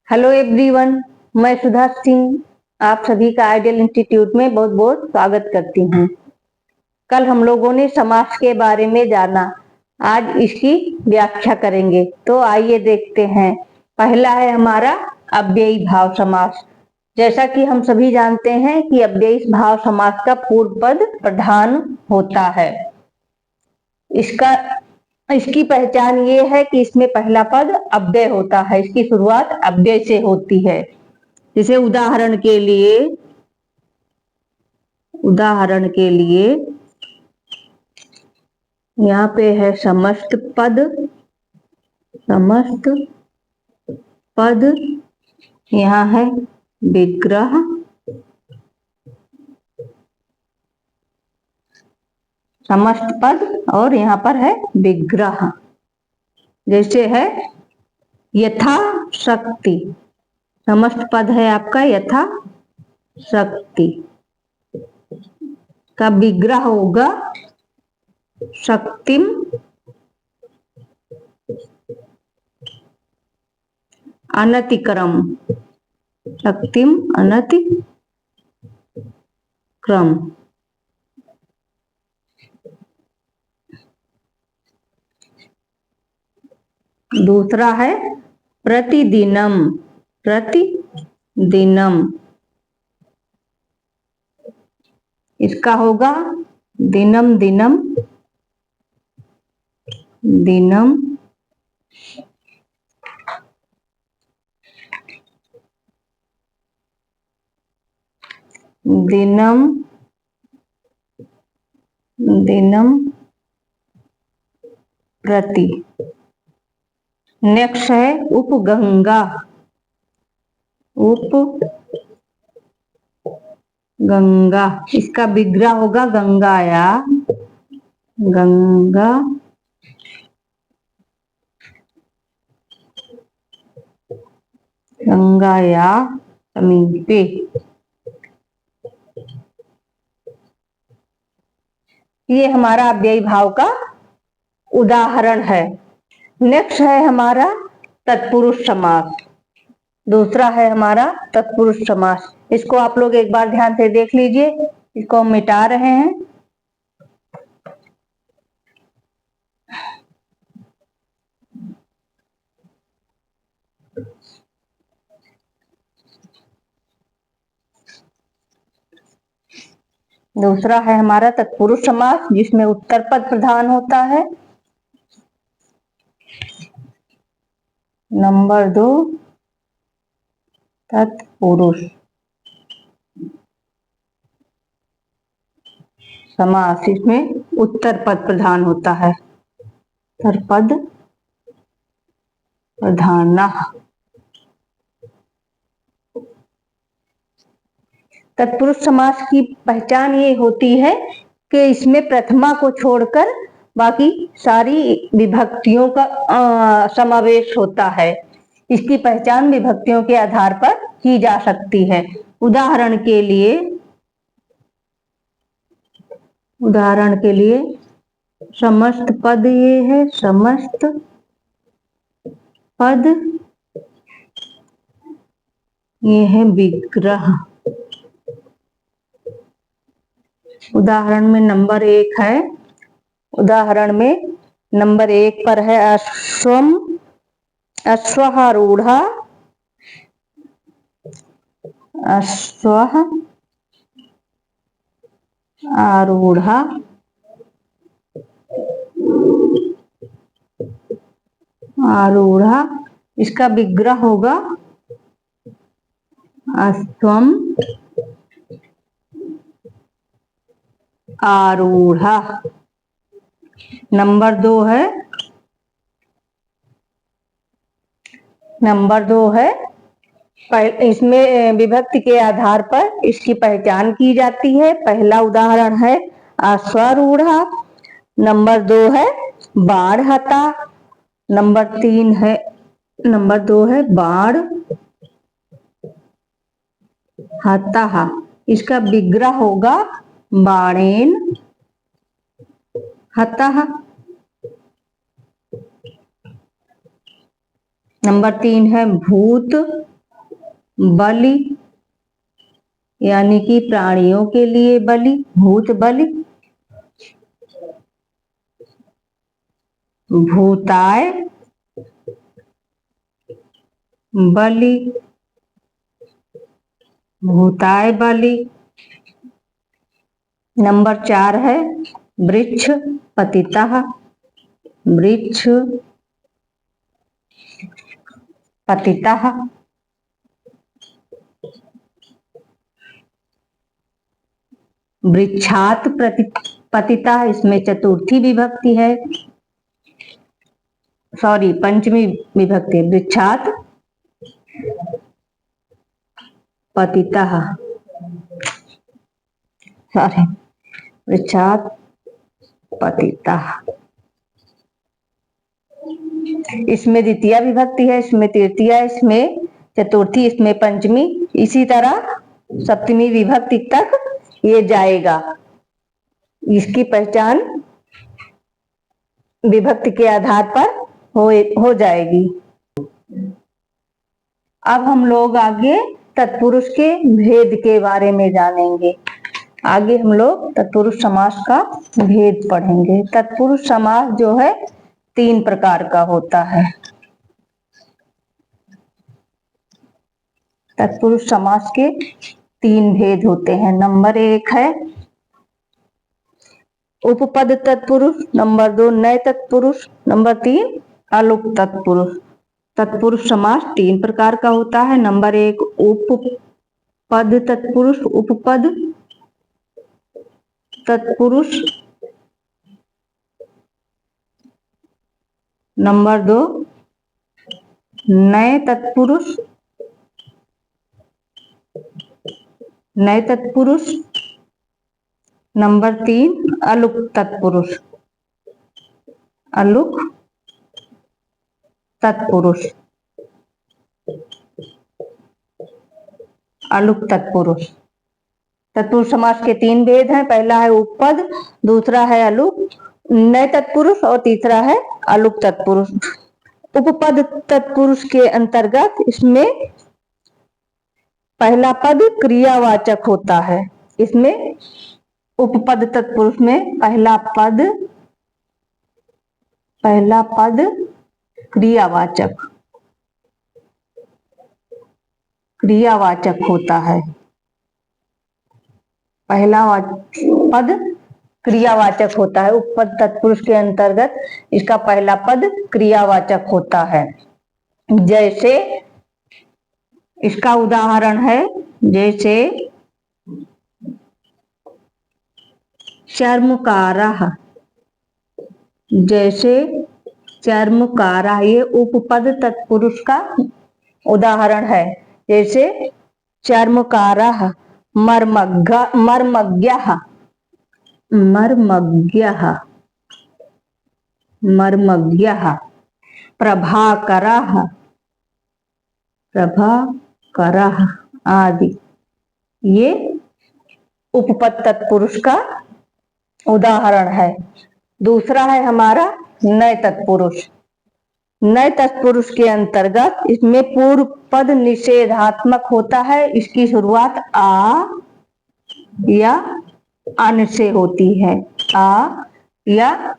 Hello everyone, मैं सुधा सिंह आप सभी का आइडियल इंस्टीट्यूट में बहुत बहुत स्वागत करती हूँ। कल हम लोगों ने समास के बारे में जाना, आज इसकी व्याख्या करेंगे। तो आइए देखते हैं। पहला है हमारा अव्ययी भाव समास। जैसा कि हम सभी जानते हैं कि अव्ययी भाव समास का पूर्व पद प्रधान होता है। इसकी पहचान ये है कि इसमें पहला पद अव्यय होता है, इसकी शुरुआत अव्यय से होती है। जैसे उदाहरण के लिए यहाँ पे है समस्त पद, यहाँ है विग्रह, समस्त पद और यहाँ पर है विग्रह। जैसे है यथा शक्ति, समस्त पद है आपका यथा शक्ति, का विग्रह होगा शक्तिम अनतिक्रम, शक्तिम अनतिक्रम। दूसरा है प्रतिदिनम, इसका होगा दिनम प्रति। नेक्स्ट है उपगंगा, इसका विग्रह होगा गंगाया, समीपे। ये हमारा अव्ययी भाव का उदाहरण है। नेक्स्ट है हमारा तत्पुरुष समास। दूसरा है हमारा तत्पुरुष समास। इसको आप लोग एक बार ध्यान से देख लीजिए। इसको हम मिटा रहे हैं। दूसरा है हमारा तत्पुरुष समास, जिसमें उत्तर पद प्रधान होता है। नंबर 2 तत्पुरुष समास, इसमें उत्तर पद प्रधान होता है, उत्तर पद प्रधान। तत्पुरुष समास की पहचान ये होती है कि इसमें प्रथमा को छोड़कर बाकी सारी विभक्तियों का समावेश होता है। इसकी पहचान विभक्तियों के आधार पर की जा सकती है। उदाहरण के लिए समस्त पद, ये है समस्त पद, ये है विग्रह। उदाहरण में नंबर 1 है, उदाहरण में नंबर 1 पर है अश्वारूढ़, आरूढ़ा। इसका विग्रह होगा अश्वम आरूढ़ा। नंबर 2 है इसमें विभक्ति के आधार पर इसकी पहचान की जाती है। पहला उदाहरण है अश्वारूढ़ा, नंबर 2 है बाढ़हता, नंबर 2 है बाढ़हता। इसका विग्रह होगा बाणेन हतः। नंबर 3 है भूत बलि यानी कि प्राणियों के लिए बलि, भूत बलि। भूताय बलि, भूताय बलि। नंबर 4 है वृक्ष पतितः, वृक्ष पतितः। वृक्षात पतितः, इसमें चतुर्थी विभक्ति है, सॉरी पंचमी विभक्ति। वृक्षात पतितः, सॉरी वृक्षात पतितः। इसमें द्वितीय विभक्ति है, इसमें तृतीय, इसमें चतुर्थी, इसमें पंचमी, इसी तरह सप्तमी विभक्ति तक ये जाएगा। इसकी पहचान विभक्ति के आधार पर हो जाएगी। अब हम लोग आगे तत्पुरुष के भेद के बारे में जानेंगे। आगे हम लोग तत्पुरुष समास का भेद पढ़ेंगे। तत्पुरुष समास जो है 3 प्रकार का होता है। तत्पुरुष समास के 3 भेद होते हैं। नंबर 1 है उपपद तत्पुरुष, नंबर 2 नए तत्पुरुष, नंबर 3 अलुक तत्पुरुष। तत्पुरुष समास 3 प्रकार का होता है। नंबर 1 उपपद तत्पुरुष, उपपद तत्पुरुष। नंबर 2 नए तत्पुरुष, नए तत्पुरुष। नंबर 3 अलुक तत्पुरुष, अलुक तत्पुरुष, अलुक तत्पुरुष। तत्पुरुष समास के 3 भेद हैं। पहला है उपपद, दूसरा है अलुक नए तत्पुरुष और तीसरा है अलुक तत्पुरुष। उपपद तत्पुरुष के अंतर्गत इसमें पहला पद क्रियावाचक होता है। इसमें उपपद तत्पुरुष में पहला पद क्रियावाचक होता है। पहला पद क्रियावाचक होता है। उपपद तत्पुरुष के अंतर्गत इसका पहला पद क्रियावाचक होता है। जैसे इसका उदाहरण है, जैसे चर्मकारः, जैसे चर्मकारः, ये उपपद तत्पुरुष का उदाहरण है। जैसे चर्मकारः, मर्मज्ञः, मर्मज्ञः, प्रभाकरः आदि। ये उपपद तत्पुरुष का उदाहरण है। दूसरा है हमारा नए तत्पुरुष। नए तत्पुरुष के अंतर्गत इसमें पूर्व पद निषेधात्मक होता है। इसकी शुरुआत आ या अन से होती है, आ या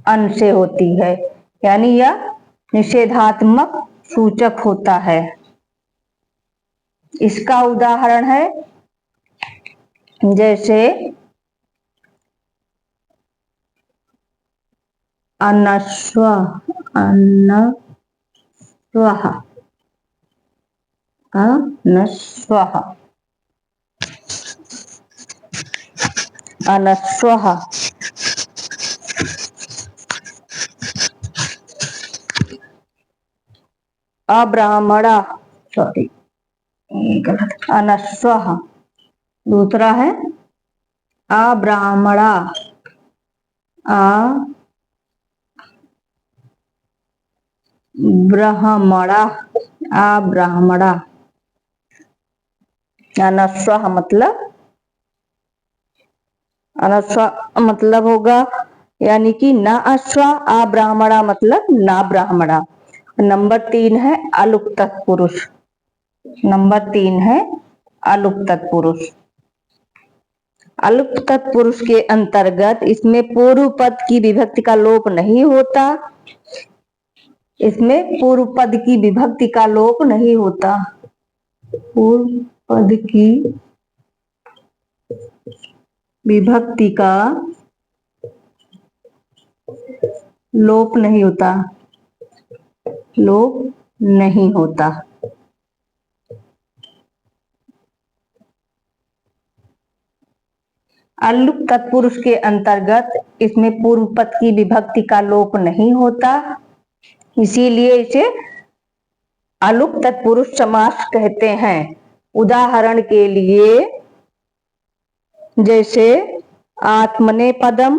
अन से होती है, यानी यह निषेधात्मक सूचक होता है। इसका उदाहरण है जैसे अनस्वः, अनस्वः, अनस्वः, अनस्वः। अब्राह्मणा, सॉरी गलत, अनस्वः। दूसरा है अब्राह्मणा, ब्राह्मणा, अब्राह्मणा। अनस्वः मतलब होगा यानी कि न अश्वा, अब्राह्मणा मतलब ना ब्राह्मणा। नंबर 3 है अलुक तत्पुरुष। नंबर 3 है अलुप्त तत्पुरुष। अलुप्त तत्पुरुष के अंतर्गत इसमें पूर्व पद की विभक्ति का लोप नहीं होता। इसमें पूर्व पद की विभक्ति का लोप नहीं होता। पूर्व पद की विभक्ति का लोप नहीं होता। लोप नहीं होता। अलुप्त तत्पुरुष के अंतर्गत इसमें पूर्व पद की विभक्ति का लोप नहीं होता, इसीलिए इसे अलुप्त तत्पुरुष समास कहते हैं। उदाहरण के लिए जैसे आत्मनेपदम,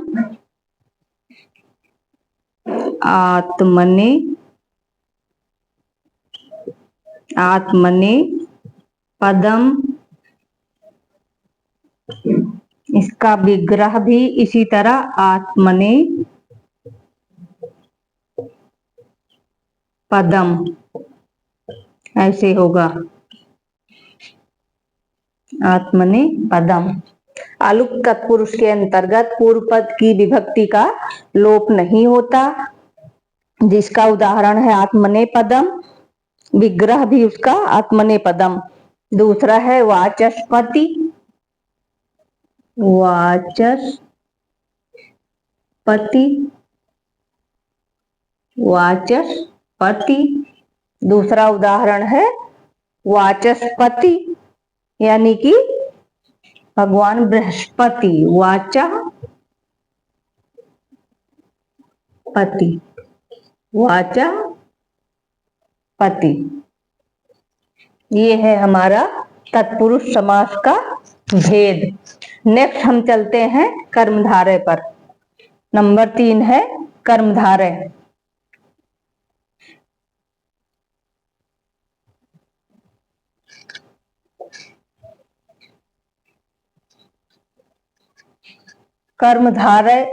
आत्मने पदम, इसका विग्रह भी इसी तरह आत्मने पदम ऐसे होगा। आत्मने पदम। अलुप्त तत्पुरुष के अंतर्गत पूर्व पद की विभक्ति का लोप नहीं होता, जिसका उदाहरण है आत्मने पदम, विग्रह भी उसका आत्मने पदम। दूसरा है वाचस्पति। वाचस्पति, वाचस्पति। दूसरा उदाहरण है वाचस्पति, यानी कि भगवान बृहस्पति। वाचस्पति, वाचस्पति। ये है हमारा तत्पुरुष समास का भेद। नेक्स्ट हम चलते हैं कर्मधारय पर। नंबर 3 है कर्मधारय। कर्मधारय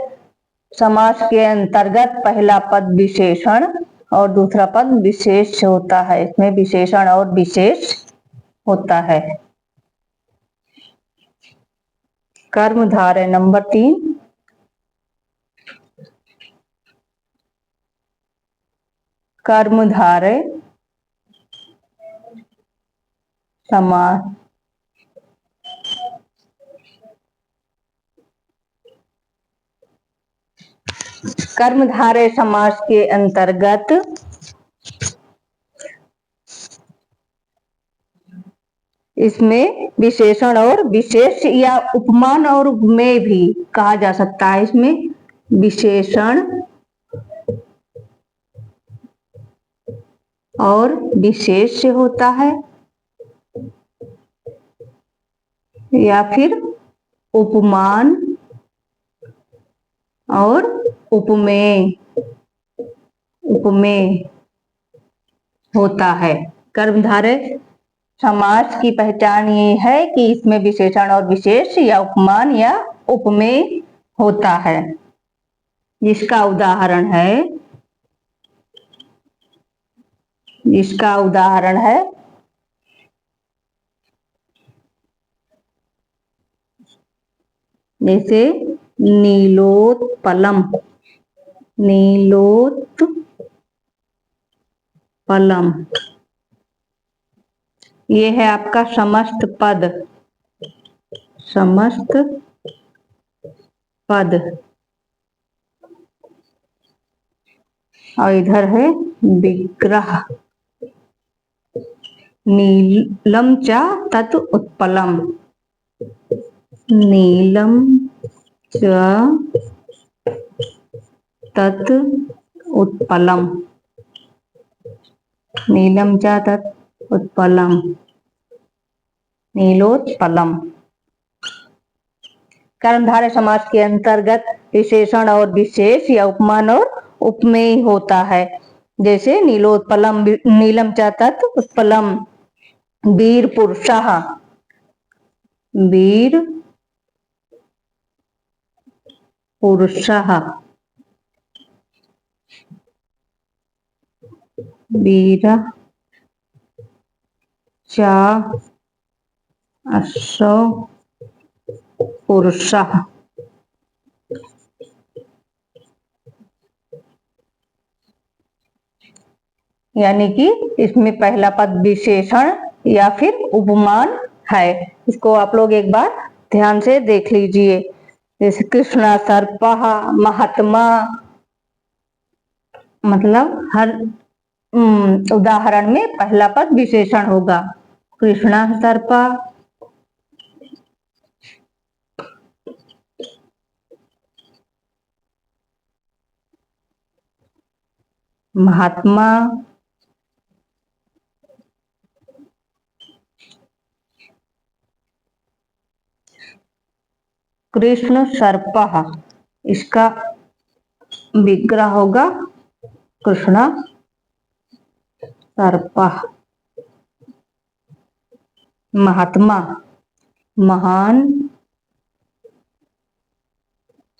समास के अंतर्गत पहला पद विशेषण और दूसरा पद विशेष होता है। इसमें विशेषण और विशेष होता है। कर्मधारय नंबर 3, कर्मधारय समास कर्मधारय समास के अंतर्गत इसमें विशेषण और विशेष या उपमान और उपमेय भी कहा जा सकता है। इसमें विशेषण और विशेष होता है या फिर उपमान और उपमेय होता है। कर्मधारय समास की पहचान ये है कि इसमें विशेषण और विशेष या उपमान या उपमेय होता है। जिसका उदाहरण है जैसे नीलोत्पलम। ये है आपका समस्त पद और इधर है विग्रह। नीलम च तत् उत्पलम। नीलम च तत् उत्पलम। नीलम च तत् उत्पलम, नीलोत्पलम। कर्मधारय समास के अंतर्गत विशेषण और विशेष या उपमान और उपमेय होता है। जैसे नीलोत्पलम, नीलम च तत् उत्पलम, वीर पुरुषः। वीर पुरुषः, वीर चा अश्व पुरुषः। यानी कि इसमें पहला पद विशेषण या फिर उपमान है। इसको आप लोग एक बार ध्यान से देख लीजिए। जैसे कृष्णा सर्पः, महात्मा, मतलब हर उदाहरण में पहला पद विशेषण होगा। कृष्णा सर्पः, महात्मा, कृष्ण सर्पः, इसका विग्रह होगा कृष्ण सर्पः। महात्मा, महान,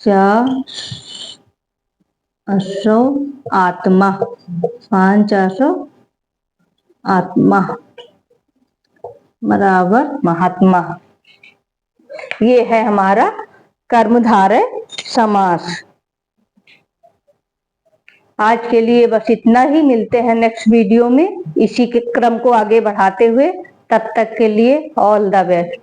च अश्व आत्मा, महान च अश्व आत्मा बराबर महात्मा। ये है हमारा कर्मधारय समास। आज के लिए बस इतना ही। मिलते हैं नेक्स्ट वीडियो में इसी के क्रम को आगे बढ़ाते हुए। तब तक के लिए ऑल द बेस्ट।